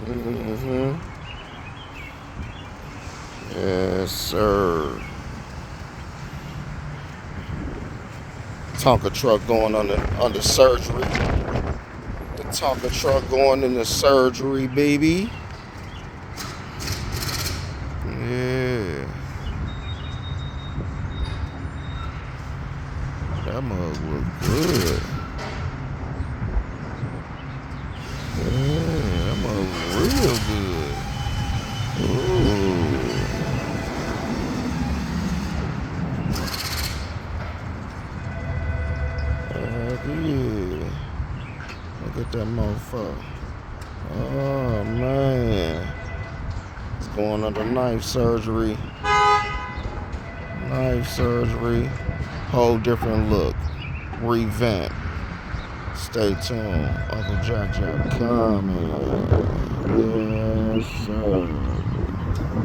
Mm-hmm. Yes, sir. Tonka truck going under surgery. The Tonka truck going into surgery, baby. Yeah. That mug look good. Yeah, that mug real good. Ooh. Heck yeah. Look at that motherfucker. Oh man. It's going under knife surgery. Knife surgery. Whole different look. Revamp. Stay tuned. Uncle Jack coming. Yes, sir.